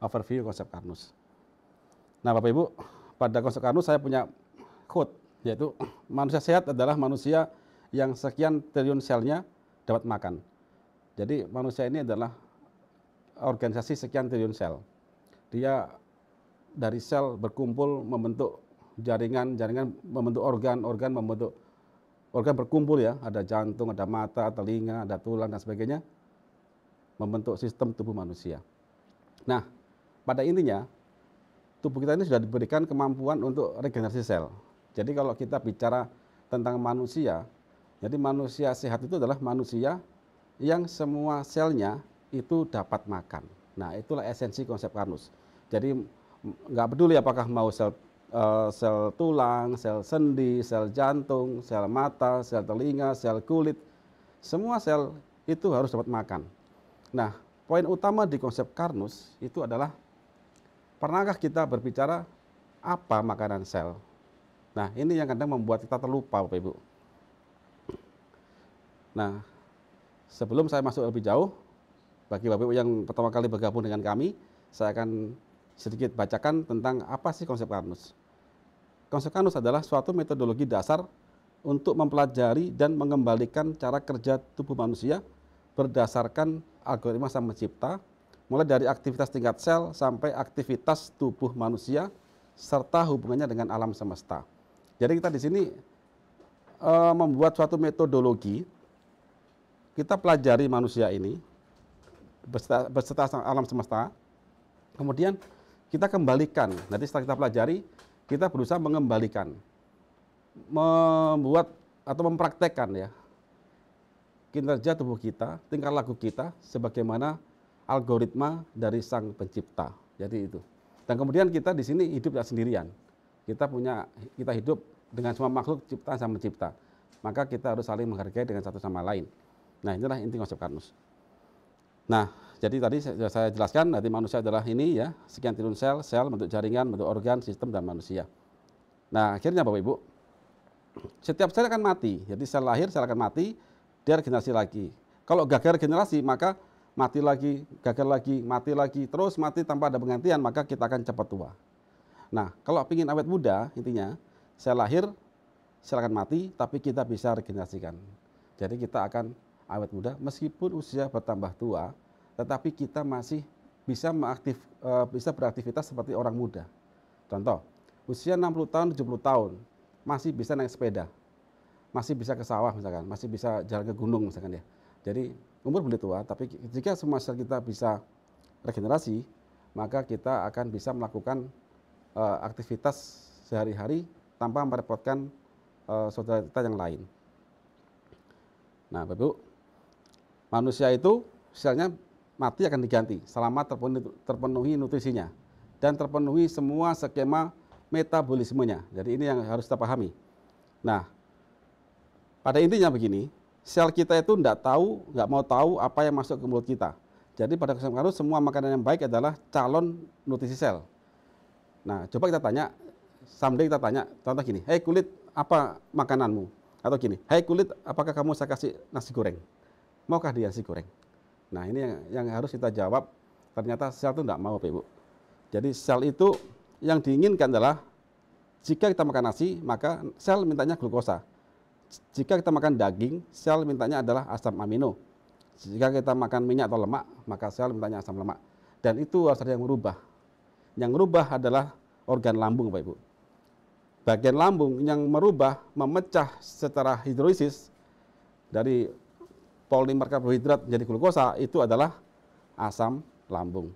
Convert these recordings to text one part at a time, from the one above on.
overview konsep Carnot. Nah, Bapak Ibu, pada konsep Carnot saya punya quote, yaitu manusia sehat adalah manusia yang sekian triliun selnya dapat makan. Jadi manusia ini adalah organisasi sekian triliun sel. Dia dari sel berkumpul membentuk jaringan membentuk organ membentuk organ berkumpul ya, ada jantung, ada mata, telinga, ada tulang dan sebagainya, membentuk sistem tubuh manusia. Nah, pada intinya tubuh kita ini sudah diberikan kemampuan untuk regenerasi sel. Jadi kalau kita bicara tentang manusia, jadi manusia sehat itu adalah manusia yang semua selnya itu dapat makan. Nah, itulah esensi konsep Carnot. Jadi nggak peduli apakah mau sel tulang, sel sendi, sel jantung, sel mata, sel telinga, sel kulit, semua sel itu harus dapat makan. Nah, poin utama di konsep Carnot itu adalah, pernahkah kita berbicara apa makanan sel? Nah, ini yang kadang membuat kita terlupa, Bapak Ibu. Nah, sebelum saya masuk lebih jauh, bagi Bapak Ibu yang pertama kali bergabung dengan kami, saya akan sedikit bacakan tentang apa sih konsep Carnot. Konsep Carnot adalah suatu metodologi dasar untuk mempelajari dan mengembalikan cara kerja tubuh manusia berdasarkan algoritma Sang Pencipta, mulai dari aktivitas tingkat sel sampai aktivitas tubuh manusia serta hubungannya dengan alam semesta. Jadi kita di sini membuat suatu metodologi, kita pelajari manusia ini beserta alam semesta, kemudian kita kembalikan. Nanti setelah kita pelajari, kita berusaha mengembalikan, membuat atau mempraktekkan ya kinerja tubuh kita, tingkah laku kita sebagaimana algoritma dari Sang Pencipta. Jadi itu. Dan kemudian kita di sini hidup tidak sendirian. Kita hidup dengan semua makhluk ciptaan Sang Pencipta. Maka kita harus saling menghargai dengan satu sama lain. Nah, inilah inti konsep Carnot. Nah, jadi tadi saya jelaskan, nanti manusia adalah ini ya, sekian triliun sel, bentuk jaringan, bentuk organ, sistem, dan manusia. Nah, akhirnya Bapak Ibu, setiap sel akan mati. Jadi sel lahir, sel akan mati, dia regenerasi lagi. Kalau gagal regenerasi, maka mati lagi, gagal lagi, mati, terus mati tanpa ada penggantian, maka kita akan cepat tua. Nah, kalau ingin awet muda, intinya, sel lahir, sel akan mati, tapi kita bisa regenerasikan. Jadi kita akan awet muda, meskipun usia bertambah tua, tetapi kita masih bisa beraktivitas seperti orang muda. Contoh, usia 60 tahun, 70 tahun, masih bisa naik sepeda, masih bisa ke sawah misalkan, masih bisa jalan ke gunung misalkan ya. Jadi umur boleh tua, tapi jika semua sel kita bisa regenerasi, maka kita akan bisa melakukan aktivitas sehari-hari tanpa merepotkan saudara kita yang lain. Nah, Bapak Ibu, manusia itu selnya mati akan diganti selama terpenuhi nutrisinya dan terpenuhi semua skema metabolismenya. Jadi ini yang harus kita pahami. Nah, pada intinya begini, sel kita itu nggak mau tahu apa yang masuk ke mulut kita. Jadi pada konsep Carnot, semua makanan yang baik adalah calon nutrisi sel. Nah, coba kita tanya, someday kita tanya, contoh gini, hei kulit, apa makananmu? Atau gini, hei kulit, apakah kamu saya kasih nasi goreng? Maukah dia nasi goreng? Nah, ini yang harus kita jawab. Ternyata sel itu tidak mau, Bapak Ibu. Jadi sel itu yang diinginkan adalah jika kita makan nasi, maka sel mintanya glukosa. Jika kita makan daging, sel mintanya adalah asam amino. Jika kita makan minyak atau lemak, maka sel mintanya asam lemak. Dan itu harus ada yang merubah. Yang merubah adalah organ lambung, Bapak Ibu. Bagian lambung yang merubah, memecah secara hidrolisis dari polimer karbohidrat menjadi glukosa, itu adalah asam lambung.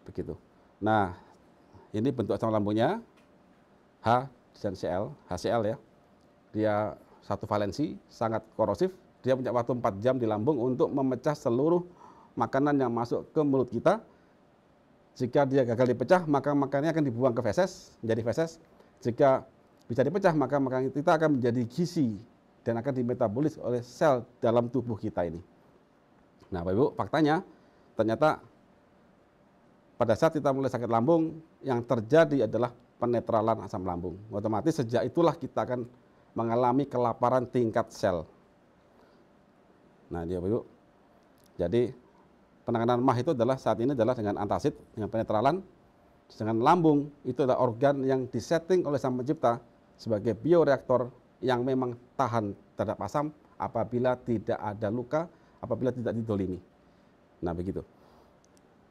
Begitu. Nah, ini bentuk asam lambungnya, H dan Cl, HCl ya. Dia satu valensi, sangat korosif. Dia punya waktu 4 jam di lambung untuk memecah seluruh makanan yang masuk ke mulut kita. Jika dia gagal dipecah, maka makanannya akan dibuang ke feses, menjadi feses. Jika bisa dipecah, maka makanan kita akan menjadi gizi dan akan dimetabolis oleh sel dalam tubuh kita ini. Nah, Bapak Ibu, faktanya ternyata pada saat kita mulai sakit lambung, yang terjadi adalah penetralan asam lambung. Otomatis sejak itulah kita akan mengalami kelaparan tingkat sel. Nah, Bapak Ibu, jadi penanganan MAH itu adalah saat ini adalah dengan antasid, dengan penetralan. Dengan lambung itu adalah organ yang disetting oleh Sang Pencipta sebagai bioreaktor yang memang tahan terhadap asam apabila tidak ada luka, apabila tidak didolimi. Nah begitu.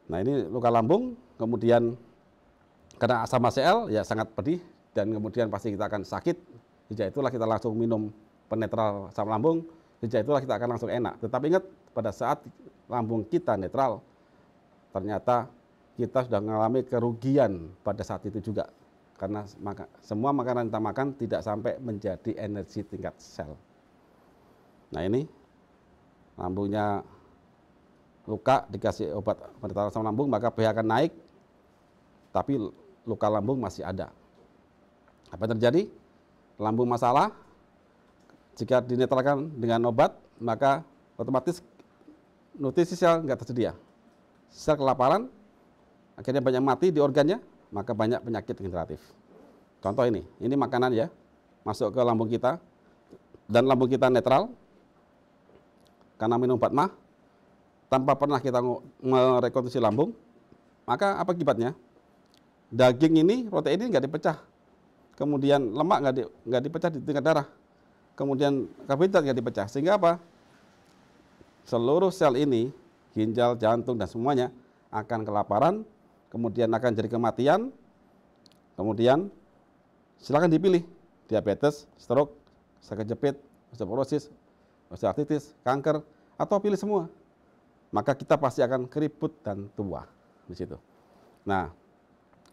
Nah ini luka lambung, kemudian karena asam HCl ya sangat pedih dan kemudian pasti kita akan sakit. Sejak itulah kita langsung minum penetral asam lambung, sejak itulah kita akan langsung enak. Tetapi ingat pada saat lambung kita netral, ternyata kita sudah mengalami kerugian pada saat itu juga. Karena semua makanan yang kita makan tidak sampai menjadi energi tingkat sel. Nah ini lambungnya luka, dikasih obat penetral asam lambung, maka pH akan naik, tapi luka lambung masih ada. Apa yang terjadi? Lambung masalah, jika dinetralkan dengan obat, maka otomatis nutrisi sel nggak tersedia. Sel kelaparan, akhirnya banyak mati di organnya, maka banyak penyakit degeneratif. Contoh ini makanan ya, masuk ke lambung kita, dan lambung kita netral, karena minum obat MAH, tanpa pernah kita merekonstruksi lambung, maka apa akibatnya? Daging ini, protein ini nggak dipecah, kemudian lemak nggak dipecah di tingkat darah, kemudian karbohidrat nggak dipecah, sehingga apa? Seluruh sel ini, ginjal, jantung, dan semuanya akan kelaparan, kemudian akan jadi kematian, kemudian silakan dipilih, diabetes, stroke, sakit jepit, osteoporosis, osteoartritis, kanker, atau pilih semua. Maka kita pasti akan keriput dan tua di situ. Nah,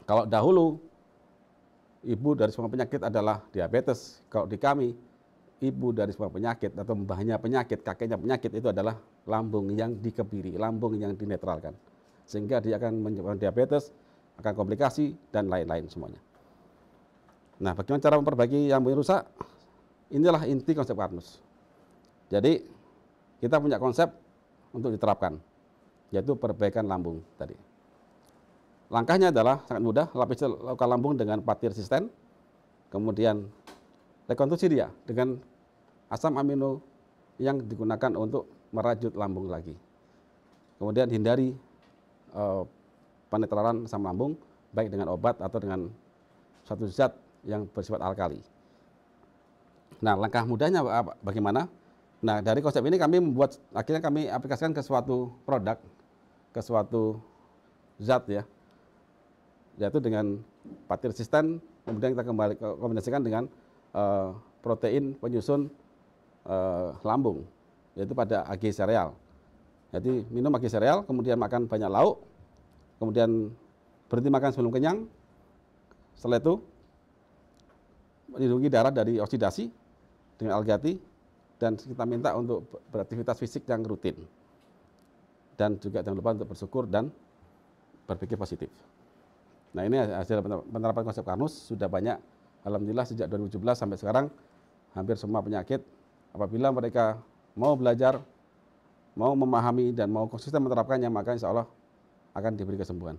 kalau dahulu ibu dari semua penyakit adalah diabetes, kalau di kami ibu dari semua penyakit atau mbahnya penyakit, kakeknya penyakit itu adalah lambung yang dikebiri, lambung yang dinetralkan. Sehingga dia akan menyebabkan diabetes, akan komplikasi, dan lain-lain semuanya. Nah, bagaimana cara memperbaiki lambung yang rusak? Inilah inti konsep Karnus. Jadi, kita punya konsep untuk diterapkan, yaitu perbaikan lambung tadi. Langkahnya adalah sangat mudah, lapisi luka lambung dengan pati resisten, kemudian rekonstruksi dia dengan asam amino yang digunakan untuk merajut lambung lagi. Kemudian hindari penetralan asam lambung, baik dengan obat atau dengan suatu zat yang bersifat alkali. Nah, langkah mudahnya bagaimana? Nah, dari konsep ini akhirnya kami aplikasikan ke suatu produk, ke suatu zat ya, yaitu dengan pati resisten, kemudian kita kembali kombinasikan dengan protein penyusun lambung, yaitu pada AG sereal. Jadi minum AG sereal, kemudian makan banyak lauk, kemudian berhenti makan sebelum kenyang, setelah itu melindungi darah dari oksidasi dengan algati, dan kita minta untuk beraktivitas fisik yang rutin. Dan juga jangan lupa untuk bersyukur dan berpikir positif. Nah, ini hasil penerapan konsep Karnus sudah banyak. Alhamdulillah sejak 2017 sampai sekarang hampir semua penyakit apabila mereka mau belajar, mau memahami dan mau konsisten menerapkannya, maka insya Allah akan diberi kesembuhan.